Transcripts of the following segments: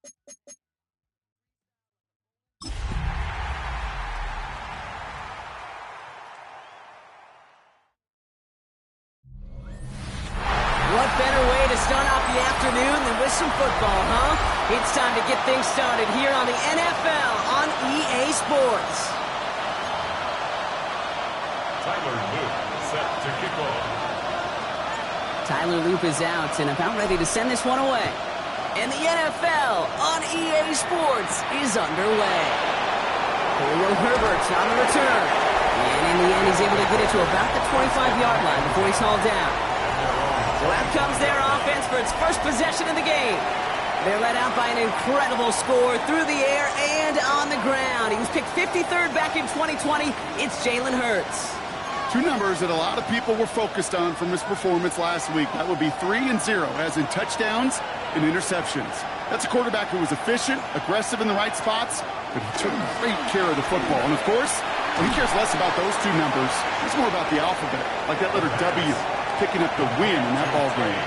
What better way to start off the afternoon than with some football, huh? It's time to get things started here on the NFL on EA Sports. Tyler Loop set to kick off. Tyler Loop is out and about ready to send this one away. And the NFL on EA Sports is underway. Julio Herbert's on the return. And in the end, he's able to get it to about the 25-yard line before he's hauled down. So out comes their offense for its first possession of the game. They're led out by an incredible score through the air and on the ground. He was picked 53rd back in 2020. It's Jalen Hurts. Two numbers that a lot of people were focused on from his performance last week. That would be 3 and 0, as in touchdowns and interceptions. That's a quarterback who was efficient, aggressive in the right spots, but he took great care of the football. And of course, he cares less about those two numbers. It's more about the alphabet, like that letter W, picking up the win in that ball game.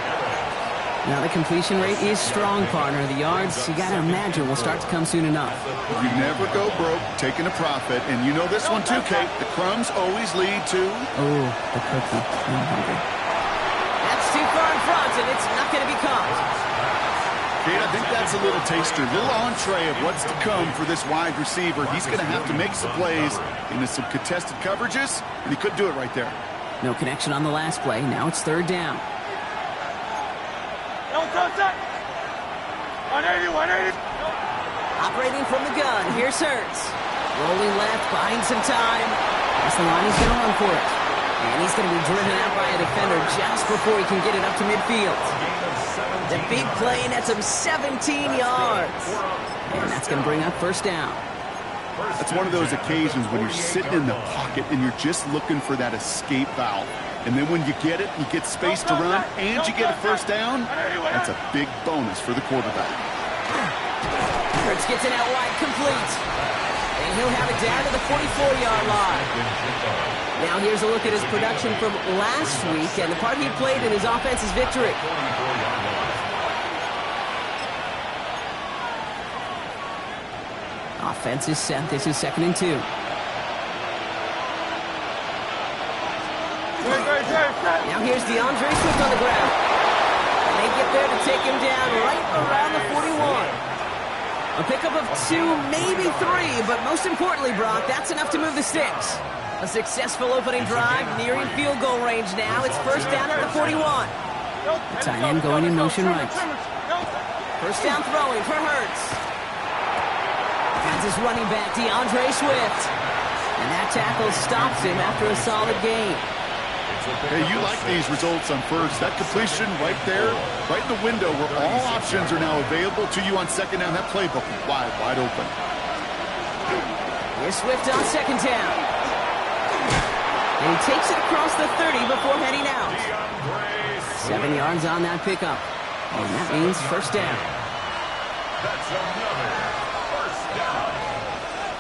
Now the completion rate is strong, partner. The yards, you got to imagine, will start to come soon enough. You never go broke taking a profit, and you know this one too, Kate. The crumbs always lead to... Oh, the cookie. I'm hungry. That's too far in front, and it's not going to be caught. Kate, I think that's a little taster, a little entree of what's to come for this wide receiver. He's going to have to make some plays into some contested coverages, and he couldn't do it right there. No connection on the last play. Now it's third down. 180. Operating from the gun. Here's Hurts. Rolling left, buying some time. That's the line. He's going to run for it. And he's going to be driven out by a defender just before he can get it up to midfield. The big play, and that's him 17 yards. And that's going to bring up first down. That's one of those occasions when you're sitting in the pocket and you're just looking for that escape valve. And then when you get it, you get space to run, and you get a first down, that's a big bonus for the quarterback. Hurts gets it out wide, complete. And he'll have it down to the 44-yard line. Now here's a look at his production from last week and the part he played in his offense's victory. Offense is set. This is 2nd and 2. Now here's DeAndre Swift on the ground. And they get there to take him down right around the 41. A pickup of 2, maybe 3, but most importantly, Brock, that's enough to move the sticks. A successful opening drive, nearing field goal range now. It's first down at the 41. The tight end going in motion right. First down throwing for Hurts. Finds his running back, DeAndre Swift. And that tackle stops him after a solid gain. Hey, you like these results on first. That completion right there, right in the window where all options are now available to you on second down. That playbook is wide open. Here's Swift on second down. And he takes it across the 30 before heading out. 7 yards on that pickup. And that means first down. That's another first down.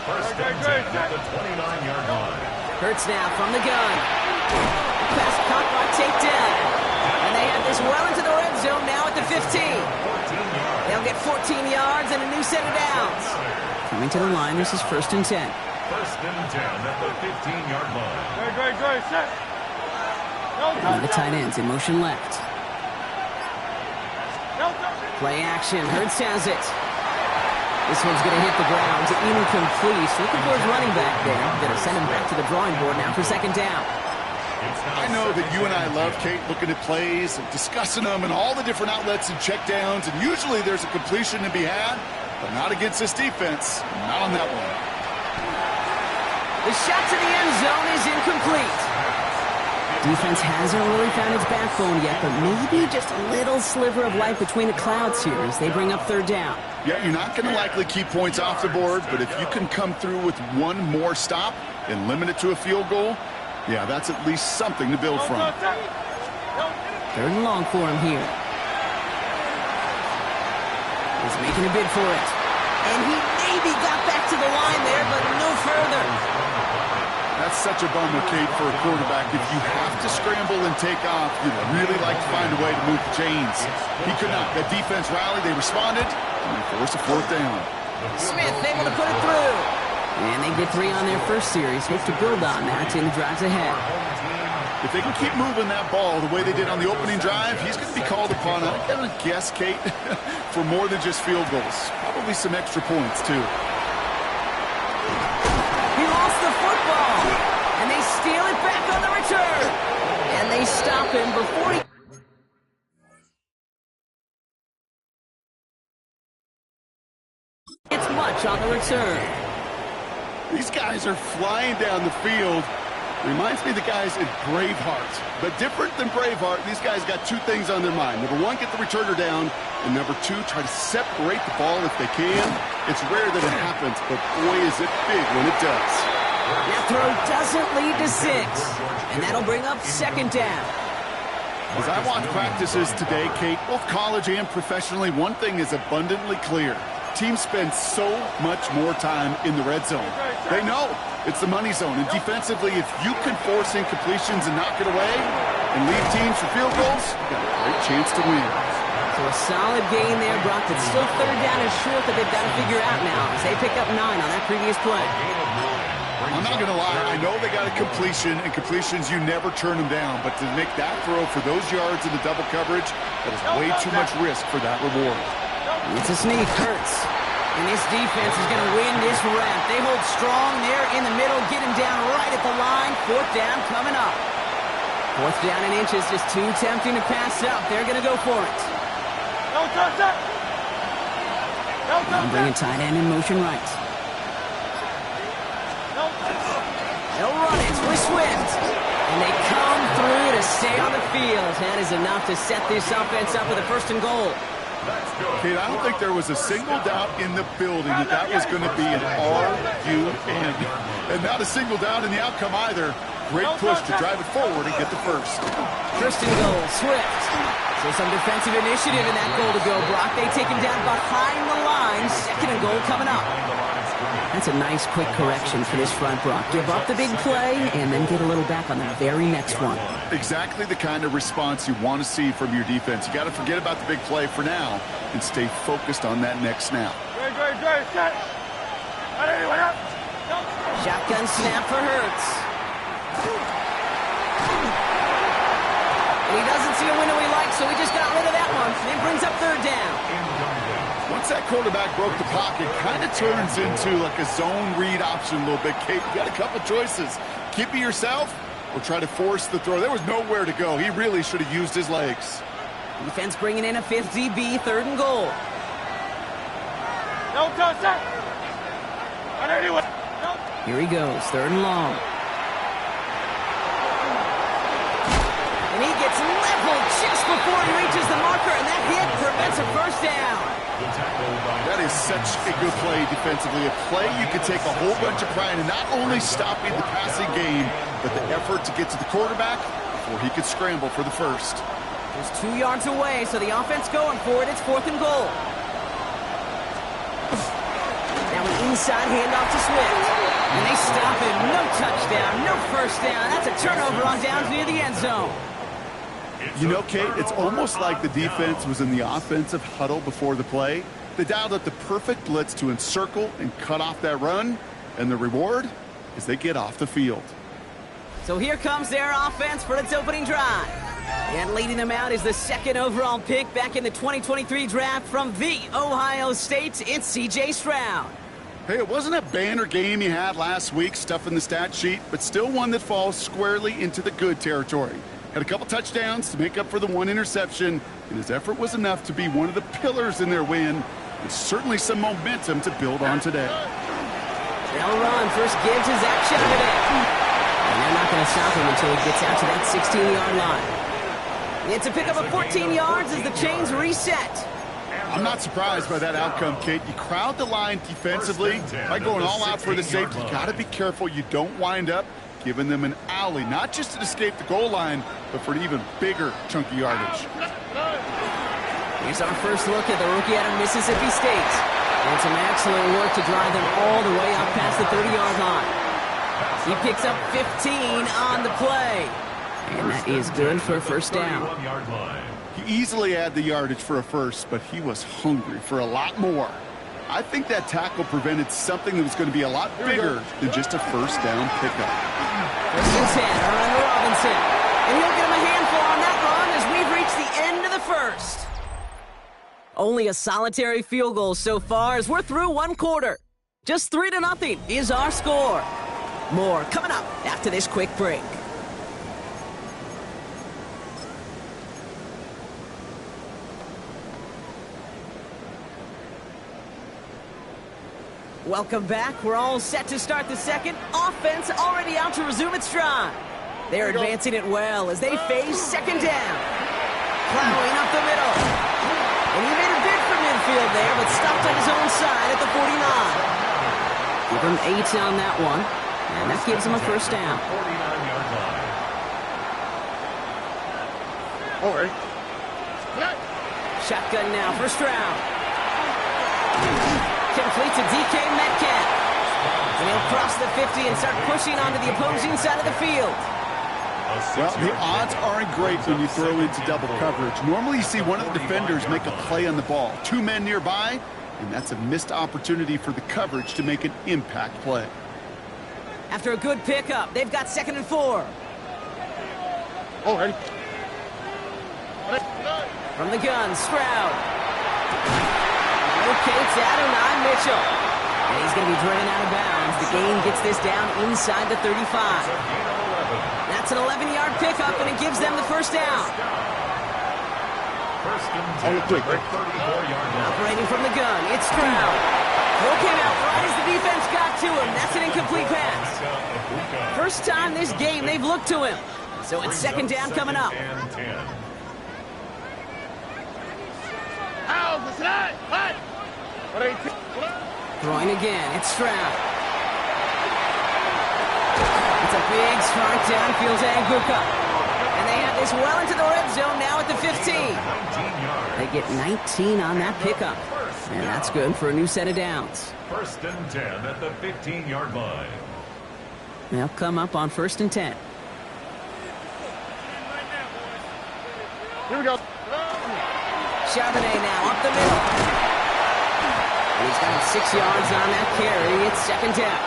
First and 10 at the 29-yard line. Hurts now from the gun. Pass caught by takedown. And they have this well into the red zone now at the 15. They'll get 14 yards and a new set of downs. Coming to the line, this is first and 10. First and 10 at the 15-yard line. One of the tight ends in motion left. Play action. Hurts has it. This one's going to hit the ground. Incomplete. He's looking for his running back there. Going to send him back to the drawing board now for second down. I know that you and I love, Kate, looking at plays and discussing them and all the different outlets and checkdowns, and usually there's a completion to be had, but not against this defense. Not on that one. The shot to the end zone is incomplete. Defense hasn't really found its backbone yet, but maybe just a little sliver of light between the clouds here as they bring up third down. Yeah, you're not going to likely keep points off the board, but if you can come through with one more stop and limit it to a field goal, yeah, that's at least something to build from. Third and long for him here. He's making a bid for it. And he maybe got back to the line there, but no further. That's such a bummer, Kate, for a quarterback. If you have to scramble and take off, you'd really like to find a way to move the chains. He could not. That defense rallied. They responded. Force a fourth down. Smith able to put it through. And they get 3 on their first series. Hope to build on that in the drives ahead. If they can keep moving that ball the way they did on the opening drive, he's going to be called upon, I'm going to guess, Kate, for more than just field goals. Probably some extra points, too. He lost the football. And they steal it back on the return. And they stop him before he... It's much on the return. These guys are flying down the field. Reminds me of the guys in Braveheart. But different than Braveheart, these guys got 2 things on their mind. Number 1, get the returner down. And number 2, try to separate the ball if they can. It's rare that it happens, but boy, is it big when it does. That throw doesn't lead to 6. And that'll bring up 2nd down. As I watch practices today, Kate, both college and professionally, one thing is abundantly clear. Teams spend so much more time in the red zone. They know it's the money zone. And defensively, if you can force incompletions and knock it away and leave teams for field goals, you got a great chance to win. So a solid gain there, Brock, but still 3rd down is short that they've got to figure out now as they pick up 9 on that previous play. I'm not going to lie. I know they got a completion, and completions, you never turn them down. But to make that throw for those yards in the double coverage, that is way too much risk for that reward. It's a sneak. Hurts. And this defense is going to win this round. They hold strong there in the middle, get him down right at the line. 4th down coming up. 4th down and inches, just too tempting to pass up. They're going to go for it. And bring a tight end in motion right. They'll run it with Swift. And they come through to stay on the field. That is enough to set this offense up with a 1st and goal. Kate, I don't think there was a single doubt in the building that that was going to be an R-U-N. And not a single doubt in the outcome either. Great push to drive it forward and get the 1st. 1st and goal, Swift. So some defensive initiative in that goal to go, Brock. They take him down behind the line. 2nd and goal coming up. That's a nice quick correction for this front, Brock. Give up the big play and then get a little back on the very next one. Exactly the kind of response you want to see from your defense. You got to forget about the big play for now and stay focused on that next snap. Shotgun snap for Hurts. And he doesn't see a window he likes, so he just got rid of that one. And it brings up 3rd down. Once that quarterback broke the pocket, kind of turns into like a zone read option a little bit, Kate. You got a couple choices. Keep it yourself or try to force the throw. There was nowhere to go. He really should have used his legs. Defense bringing in a 5th DB, 3rd and goal. Here he goes, 3rd and long. And he gets leveled just before he reaches the marker, and that hit prevents a 1st down. That is such a good play defensively. A play you could take a whole bunch of pride in, not only stopping the passing game, but the effort to get to the quarterback before he could scramble for the 1st. Just 2 yards away, so the offense going for it. It's 4th and goal. Now an inside handoff to Swift. And they stop him. No touchdown, no 1st down. That's a turnover on downs near the end zone. You know, Kate, it's almost like the defense was in the offensive huddle before the play. They dialed up the perfect blitz to encircle and cut off that run. And the reward is they get off the field. So here comes their offense for its opening drive. And leading them out is the 2nd overall pick back in the 2023 draft from the Ohio State. It's C.J. Stroud. Hey, it wasn't a banner game you had last week, stuff in the stat sheet, but still one that falls squarely into the good territory. Had a couple touchdowns to make up for the 1 interception, and his effort was enough to be one of the pillars in their win. It's certainly some momentum to build on today. They'll run. First give to Zach Chevrolet. And they're not going to stop him until he gets out to that 16-yard line. It's a pickup of 14 yards as the chains reset. I'm not surprised by that outcome, Kate. You crowd the line defensively by going all out for the safety. You got to be careful you don't wind up giving them an alley, not just to escape the goal line, but for an even bigger chunk of yardage. Here's our first look at the rookie out of Mississippi State. And some excellent work to drive them all the way up past the 30-yard line. He picks up 15 on the play. And that is good for a 1st down. He easily had the yardage for a first, but he was hungry for a lot more. I think that tackle prevented something that was going to be a lot bigger than just a first down pickup. First and 10, around to Robinson. And he'll get him a handful on that run as we've reached the end of the first. Only a solitary field goal so far as we're through one quarter. Just 3-0 is our score. More coming up after this quick break. Welcome back. We're all set to start the second. Offense already out to resume its drive. They're advancing it well as they face second down. Plowing up the middle. And he made a bid for midfield there, but stopped on his own side at the 49. Give him 8 on that one, and that gives him a first down. 49-yard line. All right. Shotgun now, first round. Complete to DK Metcalf. And he'll cross the 50 and start pushing onto the opposing side of the field. Well, the odds aren't great when you throw into double coverage. Normally you see one of the defenders make a play on the ball. 2 men nearby, and that's a missed opportunity for the coverage to make an impact play. After a good pickup, they've got 2nd and 4. All right. From the gun, Stroud. Rotates Adonai Mitchell. And he's going to be driven out of bounds. The gain gets this down inside the 35. That's an 11-yard pickup, and it gives them the first down. First and 10, 34-yard line. Operating from the gun, it's Stroud. Throw came out right as the defense got to him. That's an incomplete pass. First time this game they've looked to him. So it's second down coming up. And 10. Throwing again, it's Stroud. It's a big strike downfield to Anguka. And they have this well into the red zone now at the 15. They get 19 on that pickup. And that's good for a new set of downs. First and 10 at the 15-yard line. They'll come up on 1st and 10. Here we go. Charbonnet now up the middle. And he's got 6 yards on that carry. It's second down.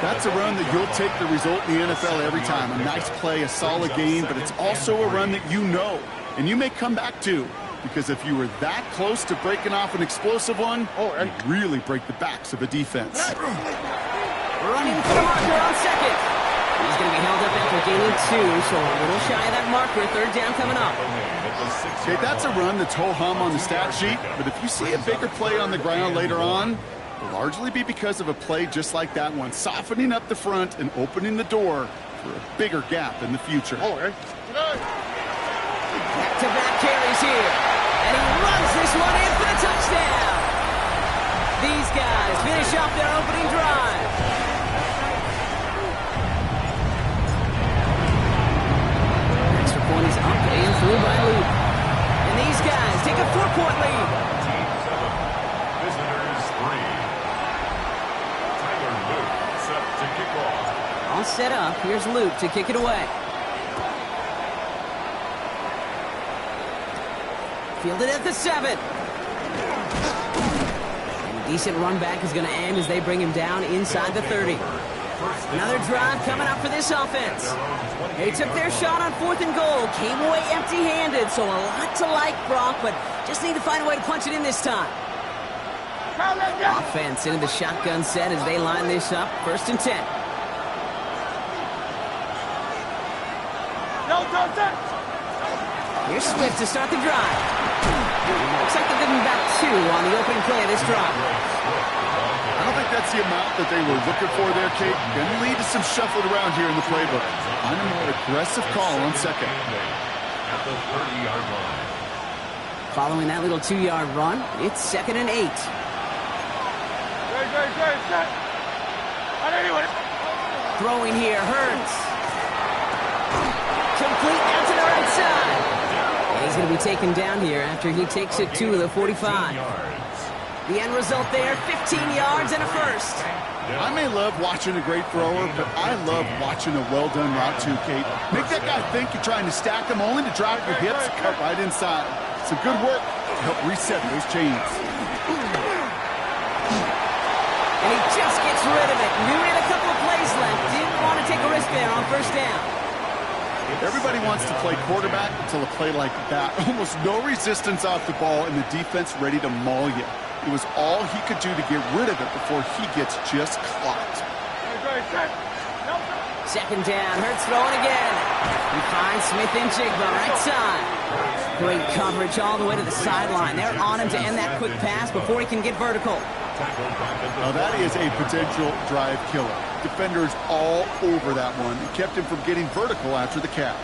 That's a run that you'll take the result in the NFL every time. A nice play, a solid game, but it's also a run that you know, and you may come back to, because if you were that close to breaking off an explosive one, you really break the backs of a defense. Running for the marker on second. He's going to be held up after gaining 2, so a little shy of that marker. Third down coming up. Okay, that's a run that's ho-hum on the stat sheet, but if you see a bigger play on the ground later on, it'll largely be because of a play just like that one, softening up the front and opening the door for a bigger gap in the future. Back-to-back carries here. And he runs this one in for the touchdown. These guys finish off their opening drive. Extra point is up and through by Luke. And these guys take a 4-point lead. Visitors 3. Tyler Luke set to kick off. All set up. Here's Luke to kick it away. Fielded at the 7. And a decent run back is going to end as they bring him down inside the 30. Another drive coming up for this offense. They took their shot on 4th and goal, came away empty-handed, so a lot to like, Brock, but just need to find a way to punch it in this time. Offense into the shotgun set as they line this up. 1st and 10. Here's Swift to start the drive. Looks like they're giving back 2 on the opening play of this drive. I don't think that's the amount that they were looking for there, Kate. Going to lead to some shuffling around here in the playbook. On a more aggressive call on second. At the 30-yard line. Following that little 2-yard run, it's 2nd and 8. Throwing here, Hurts. Complete out to the right side. And he's going to be taken down here after he takes it to the 45. The end result there, 15 yards and a first. I may love watching a great thrower, but I love watching a well-done route too, Kate. Make that guy think you're trying to stack him only to drop your hips and cut right inside. Some good work to help reset those chains. And he just gets rid of it. Knew he had a couple of plays left. Didn't want to take a risk there on first down. Everybody wants to play quarterback until a play like that. Almost no resistance off the ball and the defense ready to maul you. It was all he could do to get rid of it before he gets just clocked. Second down, Hurts throwing again. He finds Smith and Jigba right side. Great coverage all the way to the sideline. They're on him to end that quick pass before he can get vertical. Now that is a potential drive killer. Defenders all over that one and kept him from getting vertical after the catch.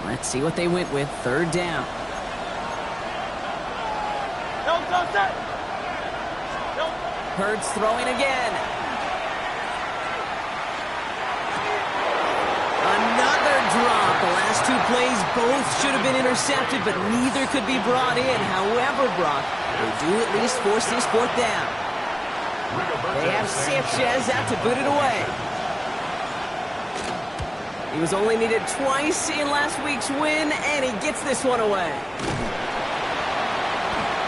Let's see what they went with. Third down. Hurts throwing again. Another drop. The last two plays both should have been intercepted, but neither could be brought in. However, Brock, they do at least force this fourth down. They have Sanchez out to boot it away. He was only needed twice in last week's win, and he gets this one away.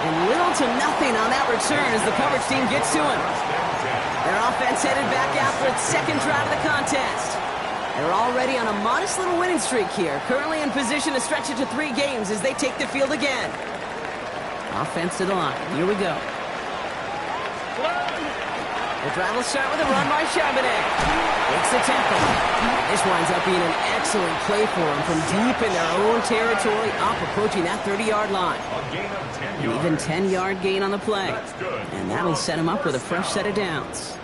And little to nothing on that return as the coverage team gets to him. Their offense headed back out for its second drive of the contest. They're already on a modest little winning streak here, currently in position to stretch it to 3 games as they take the field again. Offense to the line. Here we go. The drive will start with a run by Charbonnet. Makes the tackle. This winds up being an excellent play for them from deep in their own territory, up approaching that 30-yard line. An even 10-yard gain on the play. And that'll set them up with a fresh set of downs.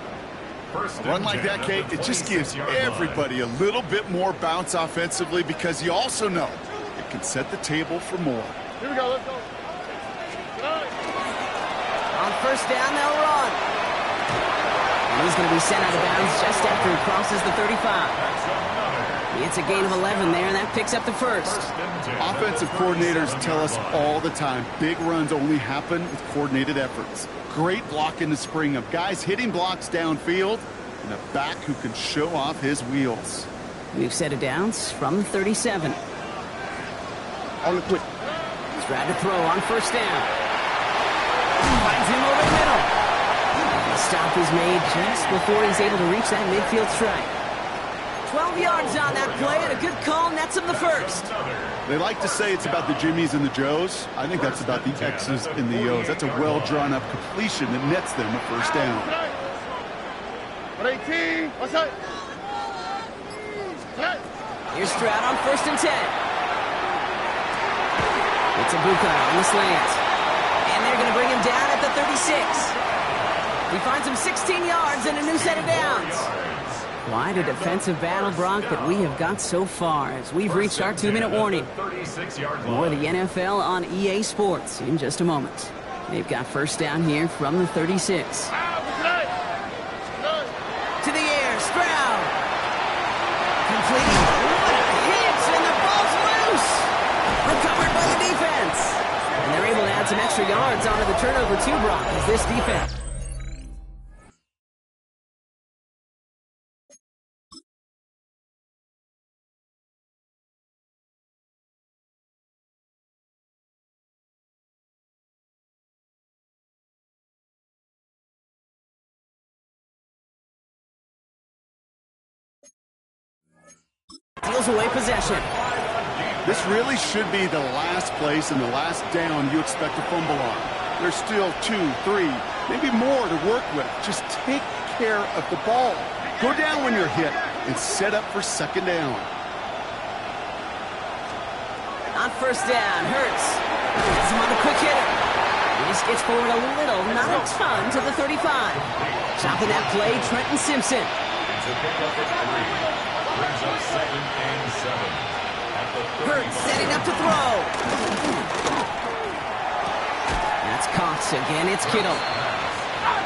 A run like that, Kate, it just gives everybody a little bit more bounce offensively because you also know it can set the table for more. Here we go, let's go. On first down, they'll run. And he's going to be sent out of bounds just after he crosses the 35. It's a gain of 11 there, and that picks up the first. Offensive coordinators tell us all the time, big runs only happen with coordinated efforts. Great block in the spring of guys hitting blocks downfield and a back who can show off his wheels. We've set of downs from the 37. On the quick. Stride to throw on first down. Finds him over the middle. The stop is made just before he's able to reach that midfield strike. 12 yards on that play, and a good call nets him the first. They like to say it's about the Jimmies and the Joes. I think that's about the X's and the O's. That's a well-drawn-up completion that nets them a first down. 18, what's up? Here's Stroud on first and 10. It's a Ibuka on the slant. And they're going to bring him down at the 36. He finds him 16 yards and a new set of downs. Quite a defensive battle, Brock, that we have got so far as we've reached our 2-minute warning. More of the NFL on EA Sports in just a moment. They've got first down here from the 36. To the air, Stroud. Completing. What a hit, and the ball's loose. Recovered by the defense. And they're able to add some extra yards onto the turnover too, Brock, as this defense. Deals away possession. This really should be the last place and the last down you expect to fumble on. There's still 2, 3, maybe more to work with. Just take care of the ball. Go down when you're hit and set up for second down. On first down, Hurts. Gets him on the quick hitter. He just gets forward a little, not a ton, to the 35. Chopping that play, Trenton Simpson. It's a pickup at 3. Brings up 2nd and 7. At the Hurts setting up to throw. That's Cox again. It's Kittle.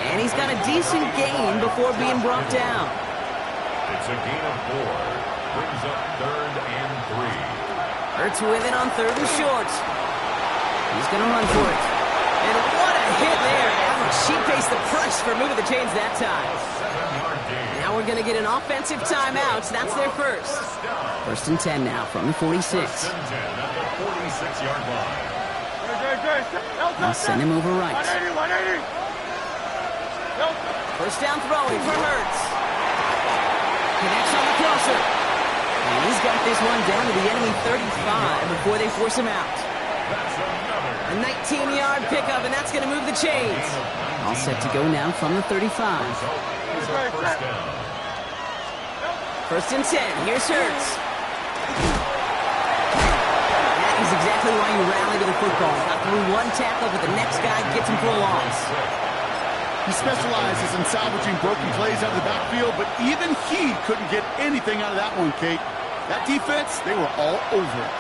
And he's got a decent gain before being brought down. It's a gain of 4. Brings up 3rd and 3. Hurts with it on 3rd and short. He's going to run for it. And what a hit there. She paced the price for moving the chains that time. Now we're going to get an offensive timeout. So that's their first. 1st and 10 now from the 46. 1st and 10 at the 46-yard line. I'll send him over right. 180. First down throwing for Hurts. Connects on the crosser. And he's got this one down to the enemy 35 before they force him out. A 19-yard pickup, and that's going to move the chains. All set to go now from the 35. 1st and 10. Here's Hurts. That is exactly why you rally to the football. Not through one tackle, but the next guy gets him for a loss. He specializes in salvaging broken plays out of the backfield, but even he couldn't get anything out of that one, Kate. That defense, they were all over it.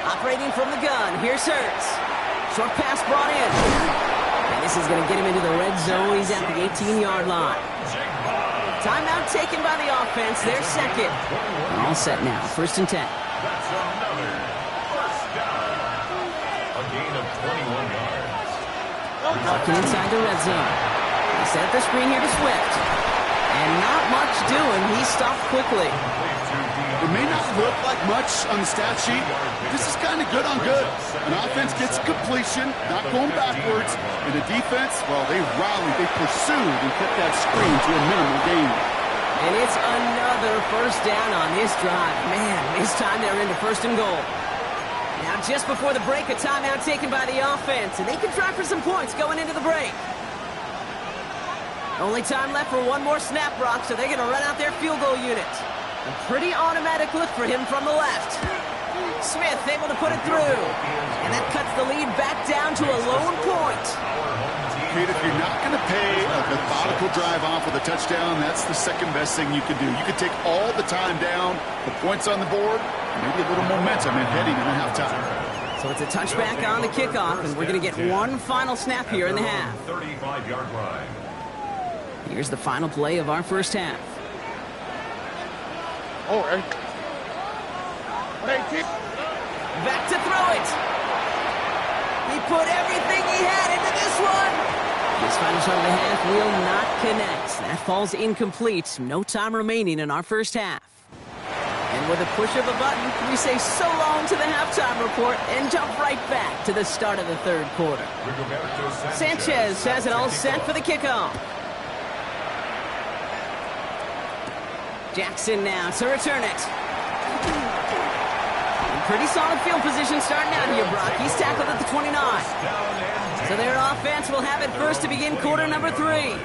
Operating from the gun, here's Hurts. Short pass brought in. And this is going to get him into the red zone. He's at the 18-yard line. Timeout taken by the offense, their second. All set now, 1st and 10. That's another first down. A gain of 21 yards. Walking inside the red zone. They set up the screen here to Swift. And not much doing. He stopped quickly. It may not look like much on the stat sheet. This is kind of good on good. An offense gets completion, not going backwards. And the defense, well, they rallied, they pursued, and kept that screen to a minimal gain. And it's another first down on this drive. Man, this time they're into 1st and goal. Now, just before the break, a timeout taken by the offense, and they can try for some points going into the break. Only time left for one more snap, Brock, so they're going to run out their field goal unit. A pretty automatic look for him from the left. Smith able to put it through, and that cuts the lead back down to a lone point. Kate, if you're not going to pay a methodical drive off with a touchdown, that's the second best thing you can do. You can take all the time down, the points on the board, and maybe a little momentum in heading into halftime. So it's a touchback on the kickoff, and we're going to get one final snap here in the half. 35-yard line. Here's the final play of our first half. Oh, hey. 180. Back to throw it. He put everything he had into this one. This final shot of the half will not connect. That falls incomplete. No time remaining in our first half. And with a push of a button, we say so long to the halftime report and jump right back to the start of the 3rd quarter. Sanchez has it all set for the kickoff. Jackson now to return it. Pretty solid field position starting out here, Brock. He's tackled at the 29. So their offense will have it first to begin quarter number 3.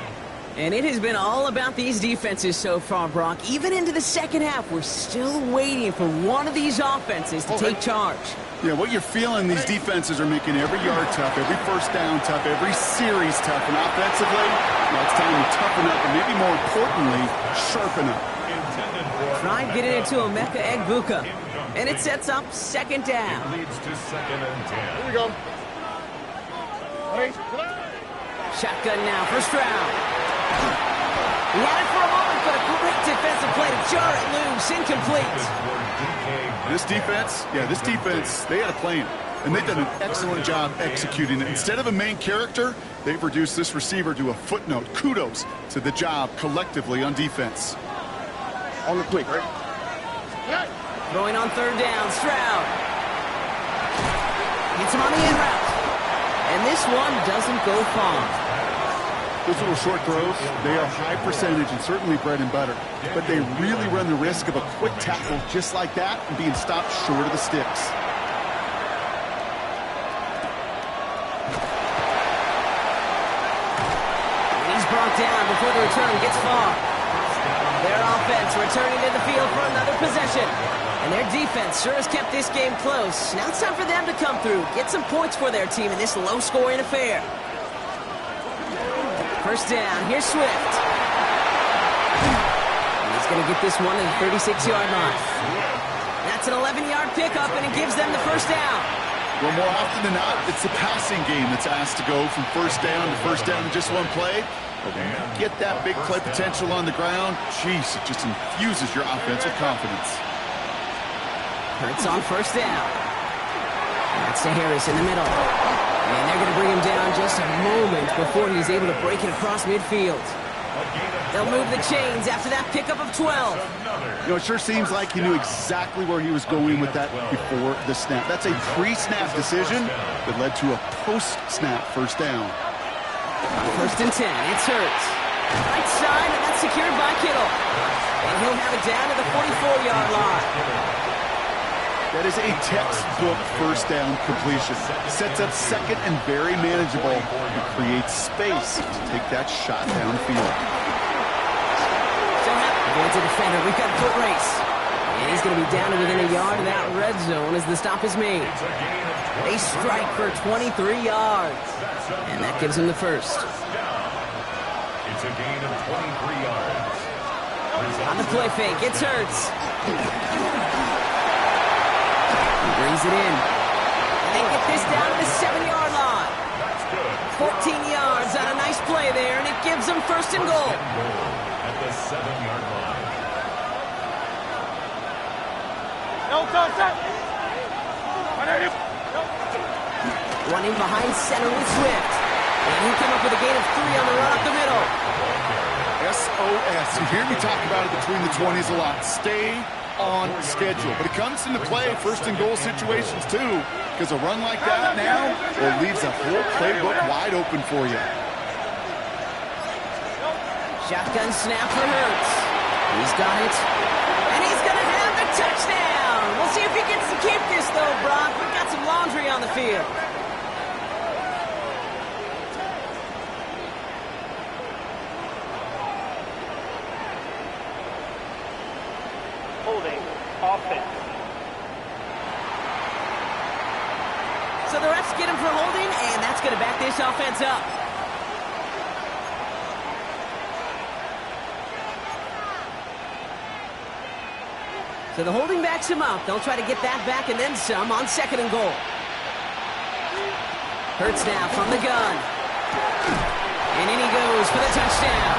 And it has been all about these defenses so far, Brock. Even into the second half, we're still waiting for one of these offenses to take charge. Yeah, what you're feeling, these defenses are making every yard tough, every first down tough, every series tough. And offensively, well, it's time to toughen up and maybe more importantly, sharpen up. Tried getting it to Emeka Egbuka. And it sets up 2nd down. It leads to 2nd and 10. Here we go. Shotgun now, first round. He had it for a moment, but a great defensive play to jar it loose, incomplete. This defense, they had a plan. And they've done an excellent job executing it. Instead of a main character, they've reduced this receiver to a footnote. Kudos to the job collectively on defense. On the quick, right? Throwing on 3rd down, Stroud. Gets him on the in route. And this one doesn't go far. Those little short throws, they are high percentage and certainly bread and butter. But they really run the risk of a quick tackle just like that and being stopped short of the sticks. He's brought down before the return gets far. Their offense returning to the field for another possession. And their defense sure has kept this game close. Now it's time for them to come through, get some points for their team in this low-scoring affair. First down, here's Swift. He's going to get this one at the 36-yard line. That's an 11-yard pickup, and it gives them the first down. Well, more often than not, it's the passing game that's asked to go from first down in just one play. But when you get that big play potential on the ground, geez, it just infuses your offensive confidence. Hurts on first down. That's to Harris in the middle. And they're going to bring him down just a moment before he's able to break it across midfield. They'll move the chains after that pickup of 12. You know, it sure seems like he knew exactly where he was going with that before the snap. That's a pre-snap decision that led to a post-snap first down. First and 10, it's Hurts. Right side, and that's secured by Kittle. And he'll have it down to the 44-yard line. That is a textbook first down completion. Sets up second and very manageable and creates space to take that shot downfield. Avoids a defender. We've got a foot race. And he's going to be down to within a yard of that red zone as the stop is made. They strike for 23 yards. And that gives him the first. It's a gain of 23 yards. On the play fake, it's Hurts. He brings it in. And they get this down to the 7-yard line. 14 yards on a nice play there, and it gives them first and goal. At the 7-yard line. Running behind center with Swift. And he'll come up with a gain of 3 on the run up the middle. SOS. You hear me talk about it between the 20s a lot. Stay on schedule. But it comes into play first and goal situations too, because a run like that now, well, leaves a whole playbook wide open for you. Shotgun snap for Hurts. He's got it. And he's going to have the touchdown. We'll see if he gets to keep this, though, Brock. We've got some laundry on the field. Holding offense. So the refs get him for holding, and that's going to back this offense up. So the holding backs him up. They'll try to get that back and then some on second and goal. Hurts now from the gun. And in he goes for the touchdown.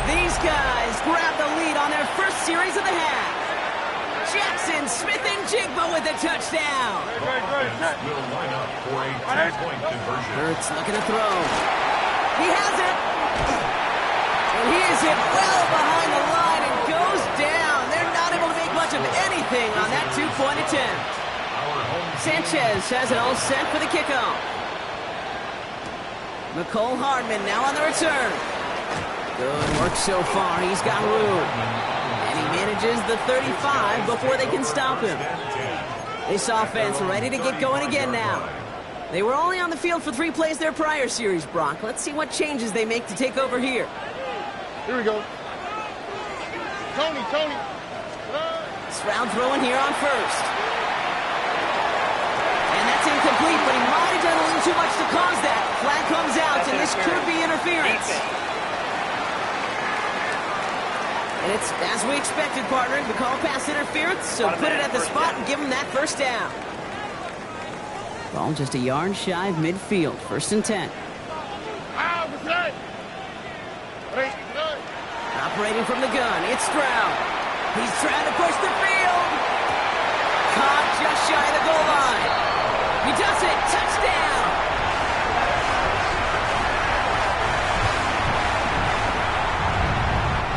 These guys grab the lead on their first series of the half. Jackson, Smith, and Jigba with the touchdown. Will line up for a 2-point conversion. Hurts looking to throw. He has it. And he is hit well behind the line and goes down. They're not able to make much of anything on that 2-point attempt. Sanchez has it all set for the kickoff. McCole Hardman now on the return. Good work so far. He's got room. And he manages the 35 before they can stop him. This offense ready to get going again now. They were only on the field for 3 plays their prior series, Brock. Let's see what changes they make to take over here. Here we go. Tony. Stroud throwing here on first. And that's incomplete, but he might have done a little too much to cause that. Flag comes out, and this could be interference. And it's as we expected, partner. We call pass interference, so put it at the spot and give him that first down. Ball just a yard shy of midfield. First and 10. Operating from the gun, it's Stroud. He's trying to push the field. Caught just shy of the goal line. He does it. Touchdown.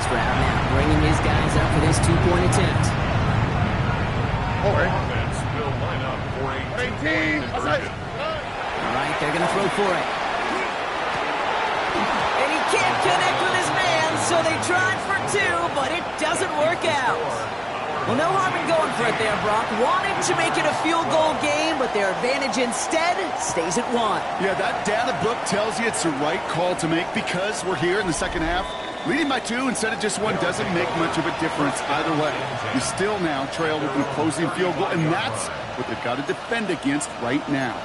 Stroud now bringing his guys up for this 2-point attempt. Offense will line up for a 2-point conversion. All right, they're going to throw for it. And he can't connect with his man, so they tried for 2, but it doesn't work out. Well, no harm in going for it there, Brock. Wanted to make it a field goal game, but their advantage instead stays at 1. Yeah, that data book tells you it's the right call to make because we're here in the second half. Leading by 2 instead of just 1 doesn't make much of a difference either way. You still now trail with an opposing field goal, and that's what they've got to defend against right now.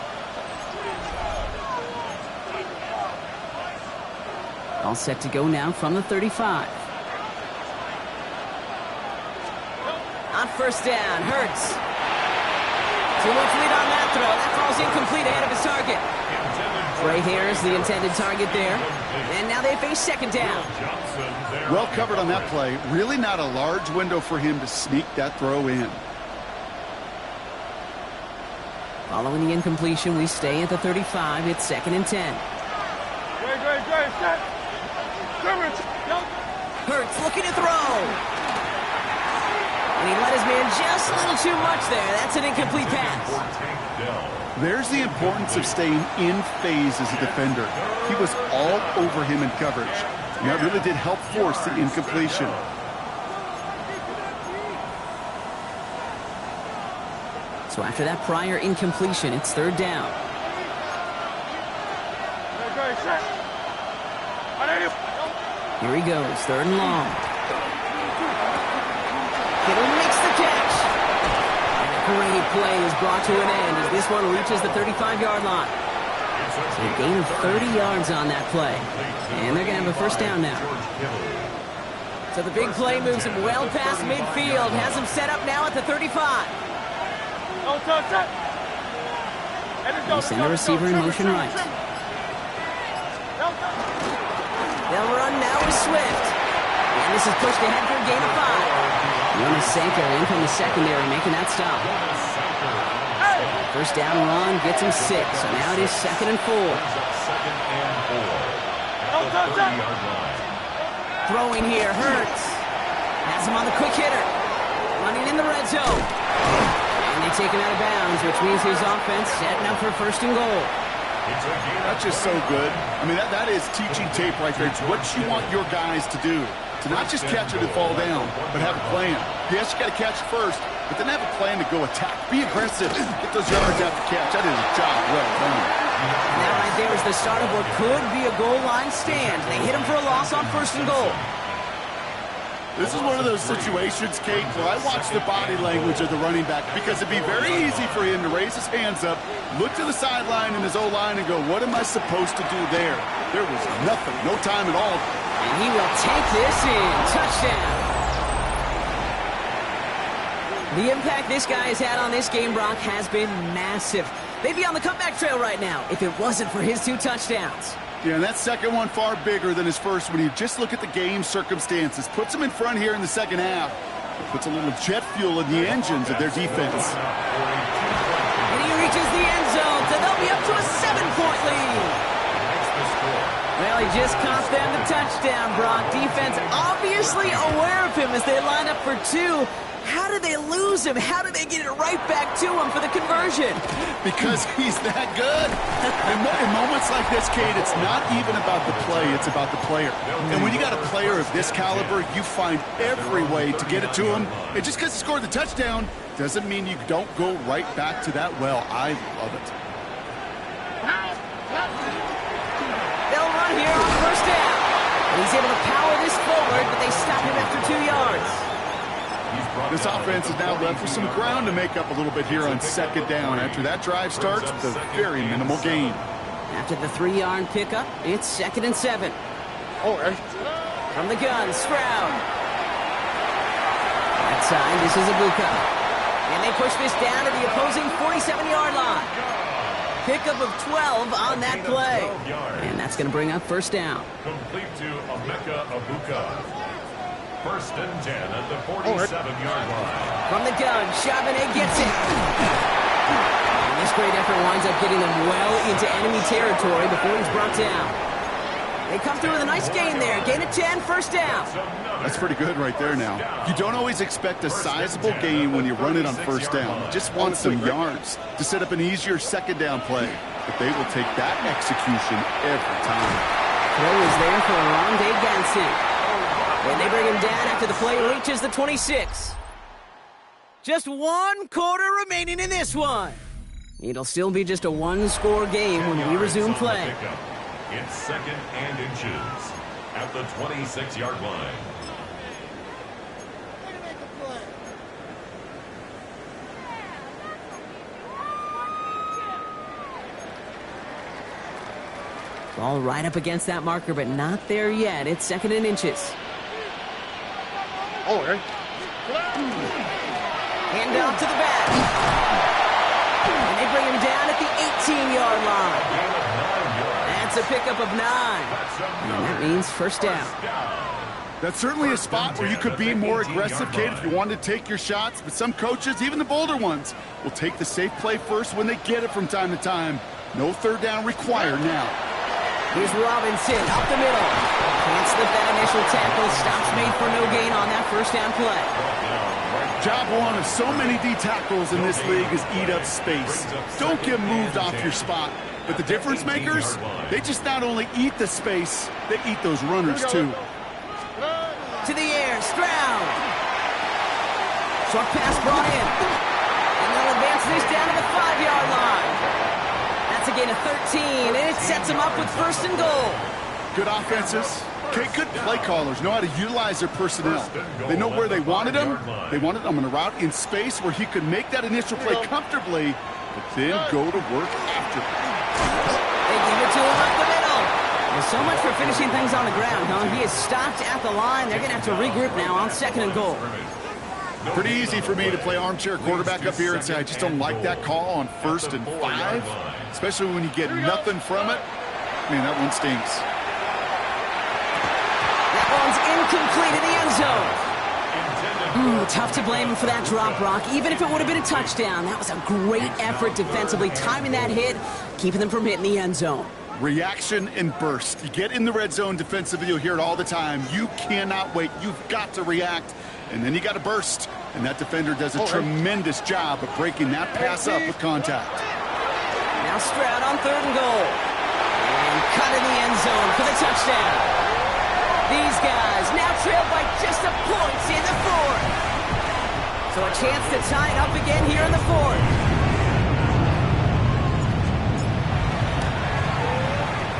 All set to go now from the 35. On first down, Hurts. Too much lead on that throw. That throw's incomplete ahead of his target. Right here is the intended target there. And now they face second down. Well covered on that play. Really not a large window for him to sneak that throw in. Following the incompletion, we stay at the 35. It's 2nd and 10. Hurts looking to throw. And he let his man just a little too much there. That's an incomplete pass. There's the importance of staying in phase as a defender. He was all over him in coverage. And that really did help force the incompletion. So after that prior incompletion, it's 3rd down. Here he goes, 3rd and long. Kittle makes the catch. And a great play is brought to an end as this one reaches the 35-yard line. So a gain of 30 yards on that play. And they're going to have a 1st down now. So the big play moves him well past midfield. Has him set up now at the 35. They send the receiver in motion right. They'll run now with Swift. And this is pushed ahead for a gain of 5. Yonasenko in from the secondary, making that stop. 1st down run gets him 6. So now it is 2nd and 4. Throwing here, Hurts. Has him on the quick hitter. Running in the red zone. And they take him out of bounds, which means his offense setting up for 1st and goal. That's just so good. I mean, that is teaching tape right there. It's what you want your guys to do. To not just catch it and fall down, but have a plan. Yes, you got to catch it first, but then have a plan to go attack. Be aggressive. Get those yards after catch. That is a job well done. And that right there is the start of what could be a goal line stand. They hit him for a loss on 1st and goal. This is one of those situations, Kate, where I watch the body language of the running back because it'd be very easy for him to raise his hands up, look to the sideline in his O-line and go, what am I supposed to do there? There was nothing, no time at all. And he will take this in. Touchdown. The impact this guy has had on this game, Brock, has been massive. They'd be on the comeback trail right now if it wasn't for his 2 touchdowns. Yeah, and that second one far bigger than his first when you just look at the game circumstances. Puts him in front here in the 2nd half. Puts a little jet fuel in the engines of their defense. And he reaches the end zone, so they'll be up to a 7-point lead. Well, he just cost them the touchdown, Brock. Defense obviously aware of him as they line up for 2. How did they lose him? How did they get it right back to him for the conversion? Because he's that good. In moments like this, Kate, it's not even about the play, it's about the player. And when you got a player of this caliber, you find every way to get it to him. And just because he scored the touchdown doesn't mean you don't go right back to that well. I love it. They'll run here on 1st down. And he's able to power this forward, but they stop him after 2 yards. This offense is now left with some ground to make up a little bit here on 2nd down. After that drive starts, with a very minimal gain. After the 3-yard pickup, it's 2nd and 7. From the gun, Stroud. That time, this is Ibuka. And they push this down to the opposing 47-yard line. Pickup of 12 on that play. And that's going to bring up 1st down. Complete to Emeka Ibuka. 1st and 10 at the 47-yard line. From the gun, Charbonnet gets it. And this great effort winds up getting them well into enemy territory before he's brought down. They come through with a nice gain there. Gain of 10, 1st down. That's pretty good right there now. You don't always expect a sizable gain when you run it on 1st down. You just want some yards to set up an easier 2nd down play. But they will take that execution every time. Throw is there for Rondé Ganson. And they bring him down after the play reaches the 26. Just 1 quarter remaining in this one. It'll still be just a 1-score game when we resume play. It's 2nd and inches at the 26-yard line. Ball right up against that marker, but not there yet. It's 2nd and inches. Hand off to the back. And they bring him down at the 18-yard line. That's a pickup of 9. And that means 1st down. That's certainly a spot where you could be more aggressive, Kate, if you wanted to take your shots. But some coaches, even the bolder ones, will take the safe play first when they get it from time to time. No third down required now. Here's Robinson up the middle. Can't slip that initial tackle. Stops made for no gain on that first down play. Job one of so many D tackles in this league is eat up space. Don't get moved off your spot. But the difference makers, they just not only eat the space, they eat those runners too. To the air, Stroud. Short pass brought in. And they'll advance this down to the 5-yard line. That's a gain of 13, and it sets them up with first and goal. Good offenses. Okay, good play callers know how to utilize their personnel. They know where they wanted him. They wanted him on a route in space where he could make that initial play comfortably, but then go to work after. They give it to him up the middle. There's so much for finishing things on the ground, huh? He is stopped at the line. They're going to have to regroup now on second and goal. Pretty easy for me to play armchair quarterback up here and say I just don't like that call on 1st and 5, especially when you get nothing from it. Man, that one stinks. That one's incomplete in the end zone. Tough to blame him for that drop, Brock. Even if it would have been a touchdown, that was a great effort defensively, timing that hit, keeping them from hitting the end zone. Reaction and burst. You get in the red zone defensively, you'll hear it all the time. You cannot wait. You've got to react, and then you got to burst. And that defender does a tremendous job of breaking that pass up with contact. Now Stroud on 3rd and goal. And cut in the end zone for the touchdown. These guys now trail by just a point in the 4th. So a chance to tie it up again here in the 4th.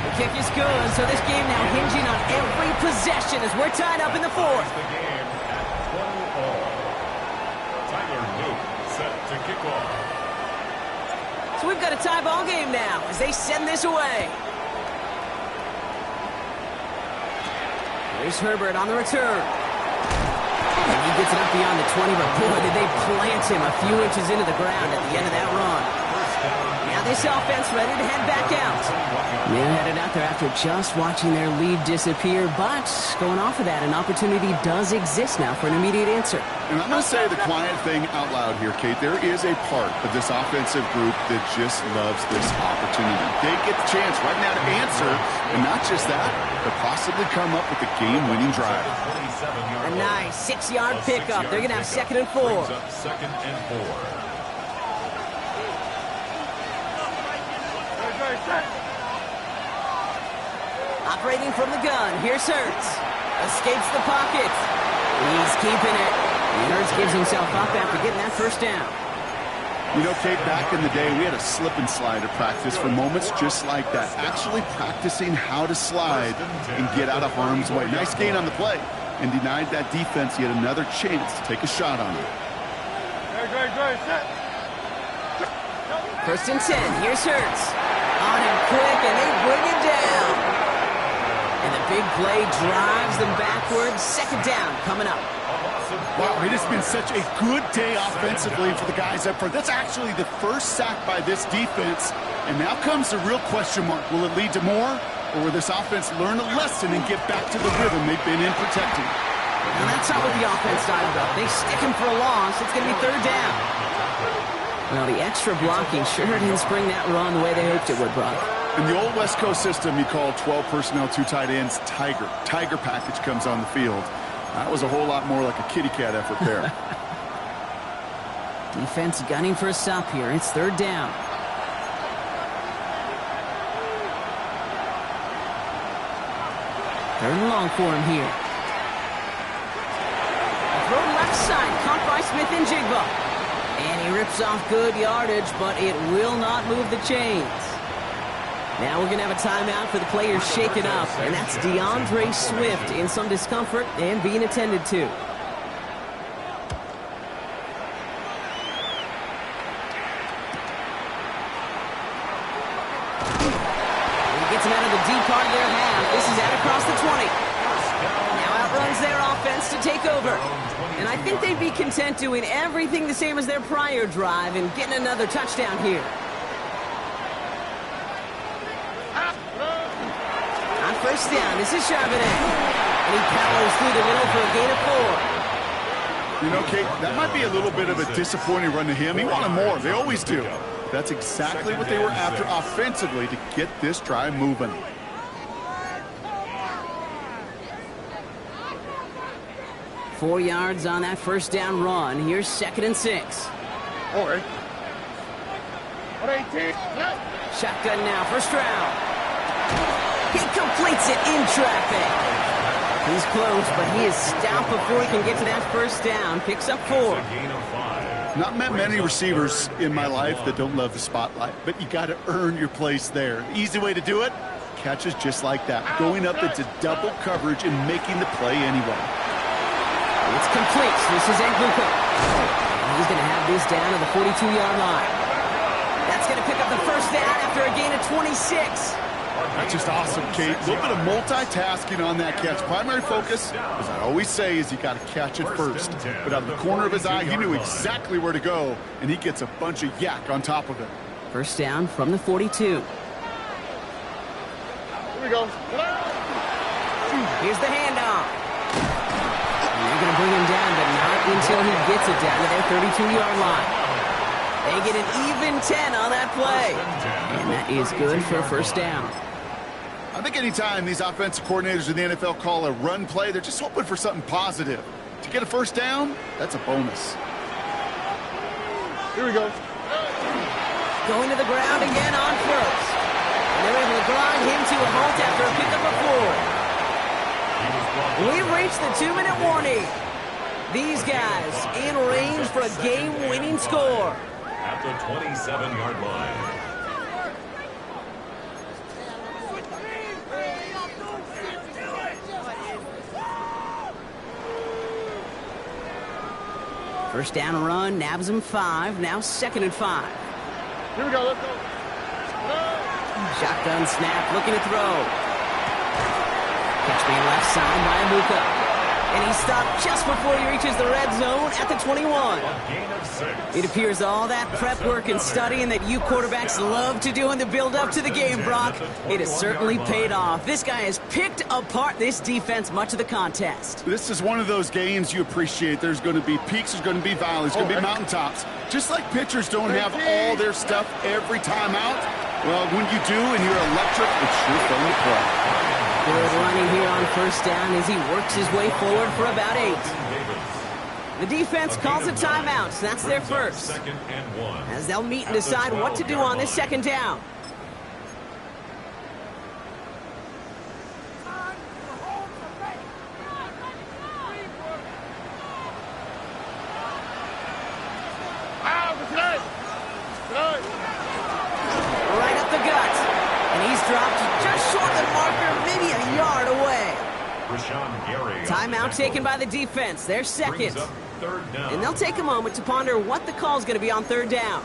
The kick is good, so this game now hinging on every possession as we're tied up in the 4th. So we've got a tie ball game now as they send this away. Here's Herbert on the return. And he gets it up beyond the 20, but boy, did they plant him a few inches into the ground at the end of that run. Now this offense ready to head back out. They're headed out there after just watching their lead disappear, but going off of that, an opportunity does exist now for an immediate answer. And I'm going to say the quiet thing out loud here, Kate. There is a part of this offensive group that just loves this opportunity. They get the chance right now to answer, and not just that, but possibly come up with a game-winning drive. A nice 6-yard pickup. They're going to have 2nd and 4. Operating from the gun, here's Hurts. Escapes the pocket. He's keeping it. And Hurts gives himself up after getting that first down. You know, Kate, back in the day, we had a slip and slide at practice for moments just like that. Actually practicing how to slide and get out of harm's way. Nice gain on the play. And denied that defense yet another chance to take a shot on him. First and 10, here's Hurts. On him quick, and they bring him down. And the big play drives them backwards. 2nd down coming up. Wow, it has been such a good day offensively for the guys up front. That's actually the first sack by this defense. And now comes the real question mark. Will it lead to more? Or will this offense learn a lesson and get back to the rhythm they've been in protecting? And that's how the offense dialed up. They stick him for a loss. It's going to be 3rd down. Well, the extra blocking sure didn't spring that run the way they hoped it would, Brock. In the old West Coast system, you call 12 personnel, 2 tight ends, Tiger. Tiger package comes on the field. That was a whole lot more like a kitty cat effort there. Defense gunning for a stop here. It's 3rd down. Third and long for him here. Throw left side, caught by Smith and Jigba. And he rips off good yardage, but it will not move the chains. Now we're going to have a timeout for the players shaken up, and that's DeAndre Swift in some discomfort and being attended to. He gets him out of the deep part of their half. This is out across the 20. Now outruns their offense to take over. And I think they'd be content doing everything the same as their prior drive and getting another touchdown here. On 1st down, this is Charbonnet. And he powers through the middle for a gain of 4. You know, Kate, that might be a little bit of a disappointing run to him. He wanted more. They always do. That's exactly what they were after offensively to get this drive moving. Four yards on that first down run. Here's 2nd and 6. All right. 18. Shotgun now, first round. He completes it in traffic. He's close, but he is stopped before he can get to that first down. Picks up 4. Not met many receivers in my life that don't love the spotlight, but you got to earn your place there. The easy way to do it, catches just like that, going up into double coverage and making the play anyway. It's complete. This is Engluka. He's going to have this down to the 42-yard line. That's going to pick up the first down after a gain of 26. That's just awesome, Kate. A little bit of multitasking on that catch. Primary focus, as I always say, is you got to catch it first. But out of the corner of his eye, he knew exactly where to go, and he gets a bunch of yak on top of it. First down from the 42. Here we go. Here's the handoff. And they're going to bring him down, but not until he gets it down to their 32-yard line. They get an even 10 on that play. And that is good for a first down. I think anytime these offensive coordinators in the NFL call a run play, they're just hoping for something positive. To get a first down, that's a bonus. Here we go. Going to the ground again on first. And they're able to grind him to a halt after a pickup of 4. We've reached the 2-minute warning. These guys in range for a game-winning score. At the 27-yard line. First down run, nabs him 5. Now 2nd and 5. Here we go. Let's go. Shotgun snap, looking to throw. Catch being left side by Amuka. And he stopped just before he reaches the red zone at the 21. It appears all that prep work and studying that you quarterbacks love to do in the build-up to the game, Brock, it has certainly paid off. This guy has picked apart this defense much of the contest. This is one of those games you appreciate. There's going to be peaks, there's going to be valleys, there's going to be mountaintops. Just like pitchers don't have all their stuff every time out, well, when you do and you're electric, it's sure fun to play. Good running here on first down as he works his way forward for about 8. The defense calls a timeout, so that's their first. As they'll meet and decide what to do on this second down. Right up the gut. And he's dropped just short of the marker, maybe a yard away. Timeout taken by the defense. They're second. And they'll take a moment to ponder what the call is going to be on third down.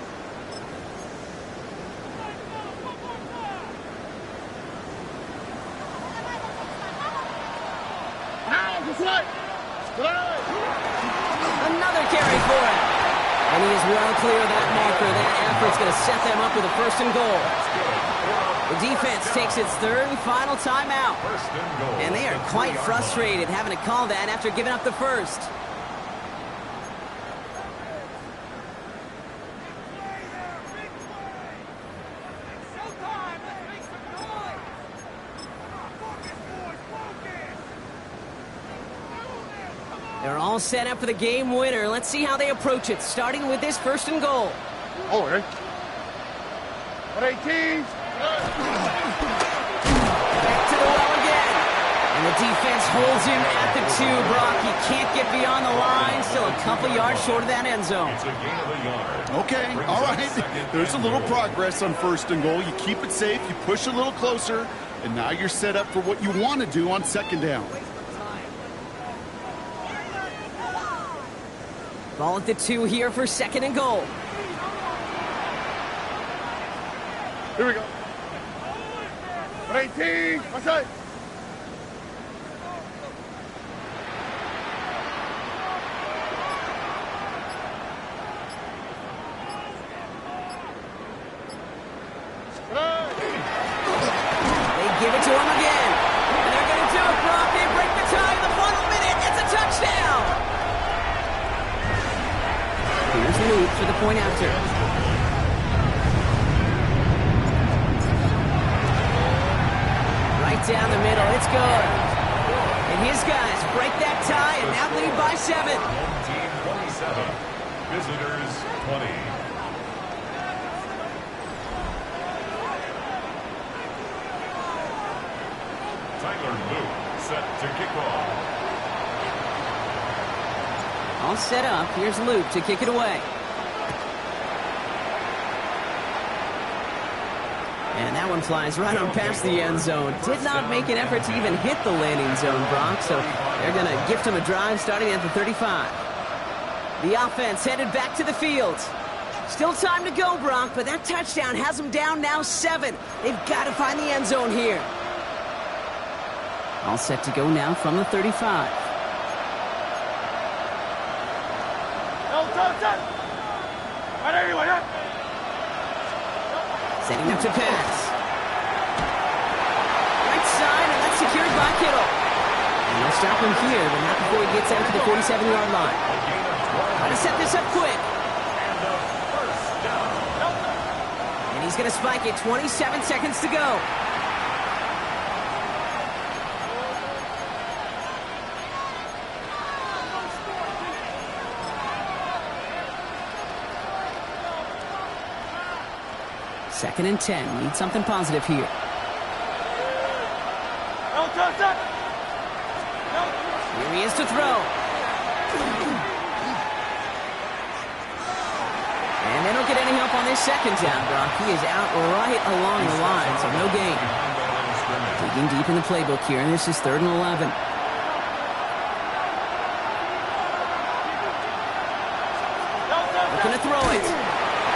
Another carry for him. And he is well clear of that marker. That effort's going to set them up with a 1st and goal. The defense takes its 3rd and final timeout. And they are quite frustrated having to call that after giving up the first. They're all set up for the game winner. Let's see how they approach it, starting with this 1st and goal. All right. 18. Back to the well again. And the defense holds him at the 2, Brock. He can't get beyond the line. Still a couple yards short of that end zone. It's a gain of a yard. Okay, all right. There's a little progress on 1st and goal. You keep it safe, you push a little closer, and now you're set up for what you want to do on 2nd down. Ball at the 2 here for 2nd and goal. Here we go. 18. What's that? They give it to him again. And they're going to do it, Brock. They break the tie. the point after. Right down the middle. It's good. And his guys break that tie and now lead by 7. Home team 27. Visitors 20. Tyler Luke set to kick off. All set up. Here's Luke to kick it away. And that one flies right on past the end zone. Did not make an effort to even hit the landing zone, Brock. So they're going to gift him a drive starting at the 35. The offense headed back to the field. Still time to go, Brock, but that touchdown has them down now 7. They've got to find the end zone here. All set to go now from the 35. Setting up to pass. Right side, and that's secured by Kittle. And they'll stop him here, but not before he gets out to the 47-yard line. Try to set this up quick. And a first down. And he's going to spike it. 27 seconds to go. Second and 10. Need something positive here. Here he is to throw. And they don't get any help on this second down, Brock. He is out right along the line, so no gain. Digging deep in the playbook here, and this is 3rd and 11. Looking to throw it.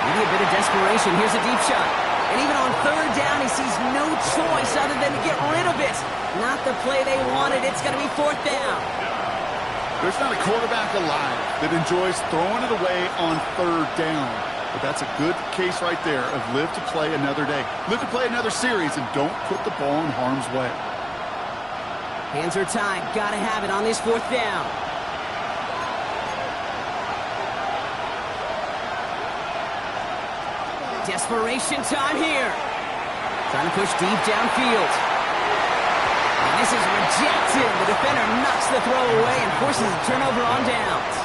Maybe a bit of desperation. Here's a deep shot. And even on 3rd down, he sees no choice other than to get rid of it. Not the play they wanted. It's going to be 4th down. There's not a quarterback alive that enjoys throwing it away on 3rd down. But that's a good case right there of live to play another day. Live to play another series and don't put the ball in harm's way. Hands are tied. Got to have it on this 4th down. Desperation time here. Trying to push deep downfield. And this is rejected. The defender knocks the throw away and forces a turnover on downs.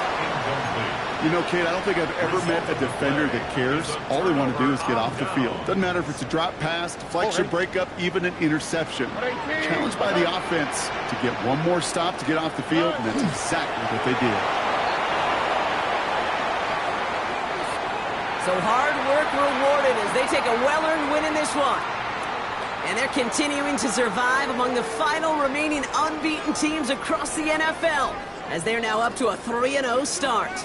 You know, Kate, I don't think I've ever met a defender that cares. All they want to do is get off the field. Doesn't matter if it's a drop pass, deflection, breakup, even an interception. Challenged by the offense to get one more stop to get off the field, and that's exactly what they did. So hard work rewarded as they take a well-earned win in this one. And they're continuing to survive among the final remaining unbeaten teams across the NFL as they're now up to a 3-0 start.